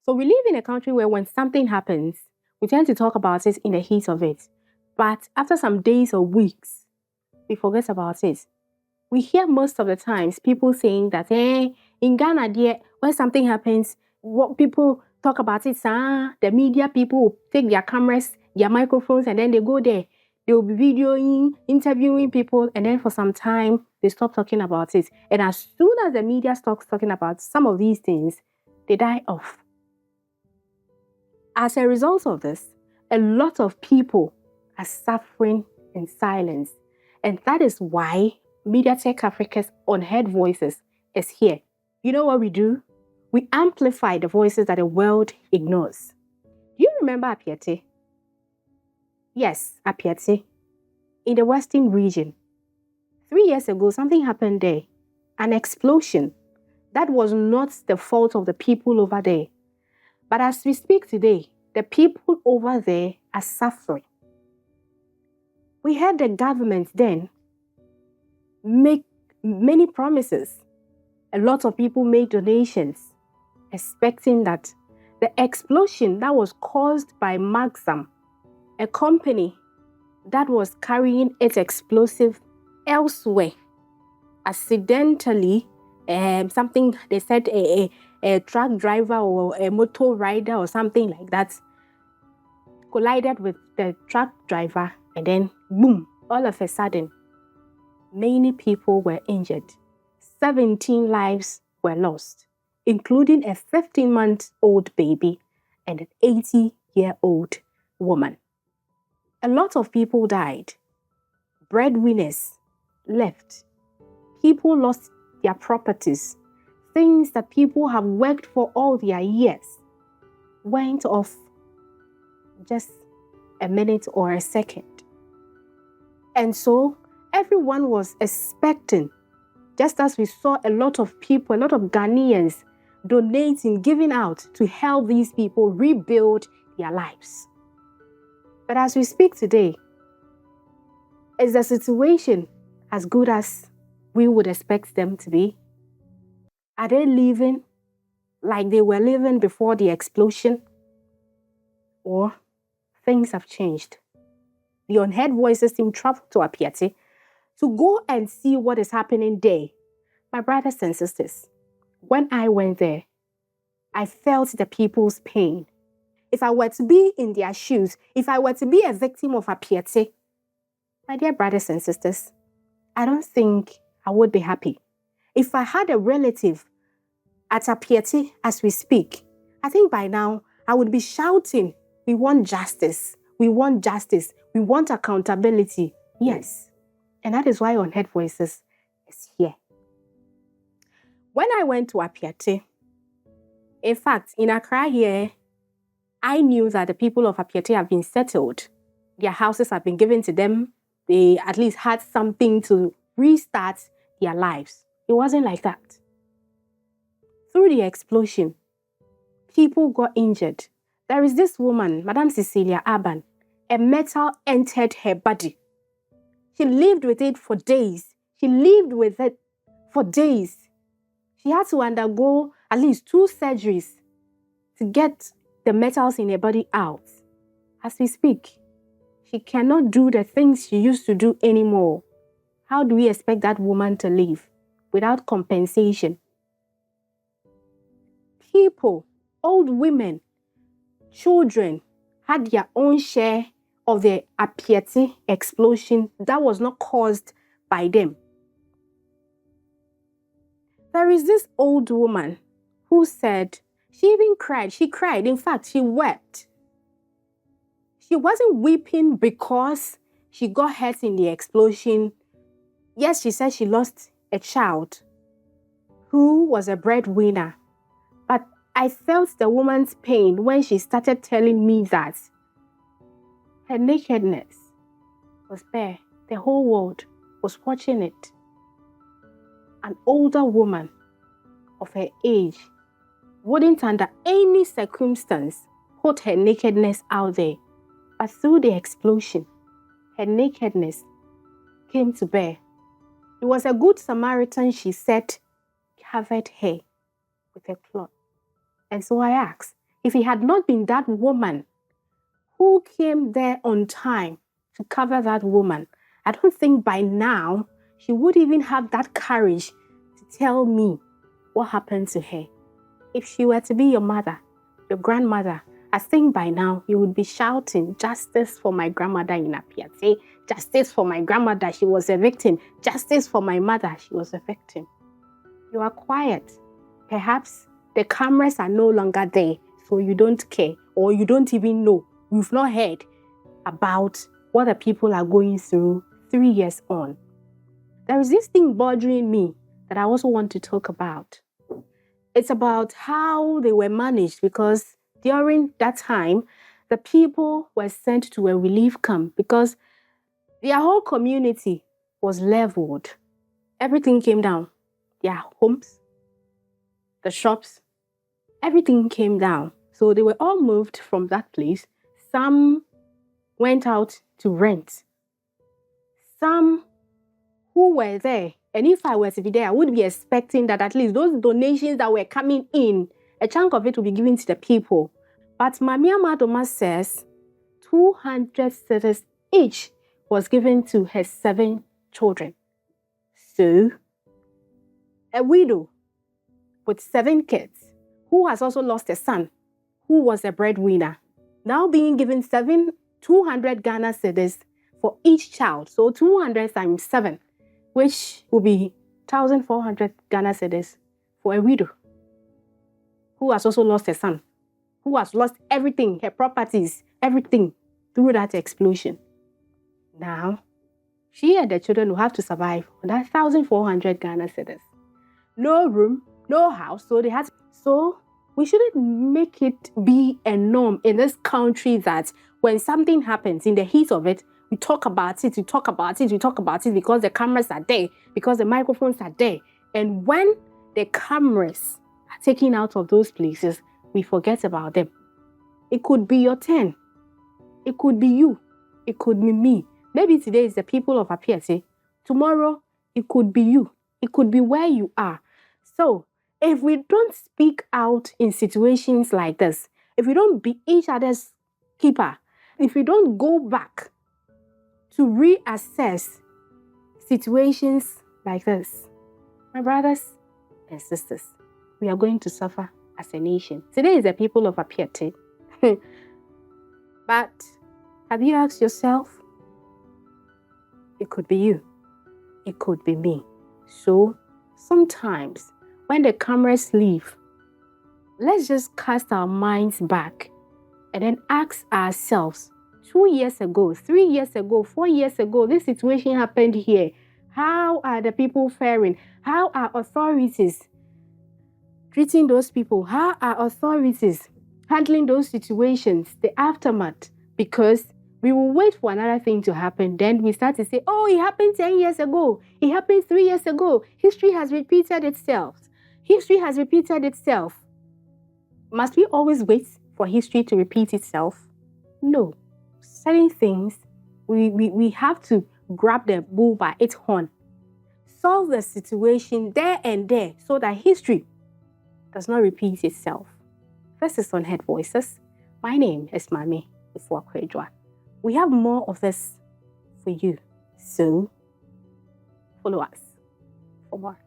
So we live in a country where when something happens, we tend to talk about it in the heat of it. But after some days or weeks, we forget about it. We hear most of the times people saying that, in Ghana, dear, when something happens, what people talk about it, the media people will take their cameras, their microphones, and then they go there. They will be videoing, interviewing people, and then for some time, they stop talking about it. And as soon as the media stops talking about some of these things, they die off. As a result of this, a lot of people are suffering in silence. And that is why MediaTek Africa's Unheard Voices is here. You know what we do? We amplify the voices that the world ignores. Do you remember Appiatse? Yes, Appiatse. In the Western region. 3 years ago, something happened there. An explosion. That was not the fault of the people over there. But as we speak today, the people over there are suffering. We heard the government then make many promises. A lot of people made donations, expecting that the explosion that was caused by Maxam, a company that was carrying its explosive elsewhere, accidentally, something they said a truck driver or a motor rider or something like that collided with the truck driver, and then boom, all of a sudden, many people were injured. 17 lives were lost, including a 15-month-old baby and an 80-year-old woman. A lot of people died. Breadwinners left. People lost their properties. Things that people have worked for all their years went off just a minute or a second. And so everyone was expecting, just as we saw a lot of people, a lot of Ghanaians donating, giving out to help these people rebuild their lives. But as we speak today, is the situation as good as we would expect them to be? Are they living like they were living before the explosion? Or things have changed? The Unheard Voices team traveled to Appiatse to go and see what is happening there. My brothers and sisters, when I went there, I felt the people's pain. If I were to be in their shoes, if I were to be a victim of Appiatse, my dear brothers and sisters, I don't think I would be happy. If I had a relative at Appiatse as we speak, I think by now I would be shouting, we want justice, we want justice, we want accountability. Yes. And that is why Unheard Voices is here. When I went to Appiatse, in fact, in Accra here, I knew that the people of Appiatse have been settled. Their houses have been given to them. They at least had something to restart their lives. It wasn't like that. Through the explosion, people got injured. There is this woman, Madame Cecilia Aban. A metal entered her body. She lived with it for days. She lived with it for days. She had to undergo at least 2 surgeries to get the metals in her body out. As we speak, she cannot do the things she used to do anymore. How do we expect that woman to live without compensation? People, old women, children had their own share of the Appiatse explosion that was not caused by them. There is this old woman who said she even cried. She cried. In fact, she wept. She wasn't weeping because she got hurt in the explosion. Yes, she said she lost a child who was a breadwinner. But I felt the woman's pain when she started telling me that her nakedness was bare. The whole world was watching it. An older woman of her age wouldn't under any circumstance put her nakedness out there. But through the explosion, her nakedness came to bear. It was a good Samaritan, she said, covered her with a cloth. And so I asked, if it had not been that woman who came there on time to cover that woman, I don't think by now she would even have that courage to tell me what happened to her. If she were to be your mother, your grandmother, I think by now you would be shouting, justice for my grandmother in Appiatse, justice for my grandmother, she was a victim, justice for my mother, she was a victim. You are quiet. Perhaps the cameras are no longer there, so you don't care, or you don't even know. You've not heard about what the people are going through 3 years on. There is this thing bothering me that I also want to talk about. It's about how they were managed, because during that time, the people were sent to a relief camp because their whole community was leveled. Everything came down. Their homes, the shops, everything came down. So they were all moved from that place. Some went out to rent. Some who were there, and if I were to be there, I would be expecting that at least those donations that were coming in, a chunk of it will be given to the people. But Maame Amadoma says 200 cedis each was given to her 7 children. So, a widow with 7 kids, who has also lost a son, who was a breadwinner, now being given 200 Ghana cedis for each child. So 200 times 7, which will be 1,400 Ghana cedis for a widow who has also lost a son, who has lost everything, her properties, everything through that explosion. Now, she and the children will have to survive on that 1,400 Ghana cedis. No room, no house, so we shouldn't make it be a norm in this country that when something happens, in the heat of it, we talk about it because the cameras are there, because the microphones are there. And when the cameras are taken out of those places, we forget about them. It could be your turn. It could be you. It could be me. Maybe today is the people of Appiatse. Tomorrow, it could be you. It could be where you are. So, if we don't speak out in situations like this, if we don't be each other's keeper, if we don't go back to reassess situations like this, my brothers and sisters, we are going to suffer as a nation. Today is the people of Appiatse. But have you asked yourself? It could be you. It could be me. So sometimes when the cameras leave, let's just cast our minds back and then ask ourselves, 2 years ago, 3 years ago, 4 years ago, this situation happened here. How are the people faring? How are authorities treating those people? How are authorities handling those situations, the aftermath? Because we will wait for another thing to happen. Then we start to say, oh, it happened 10 years ago. It happened 3 years ago. History has repeated itself. History has repeated itself. Must we always wait for history to repeat itself? No. Certain things, we have to grab the bull by its horn. Solve the situation there and there so that history does not repeat itself. This is Unheard Voices. My name is Maame Efua Kwaduah. We have more of this for you. So, follow us for more.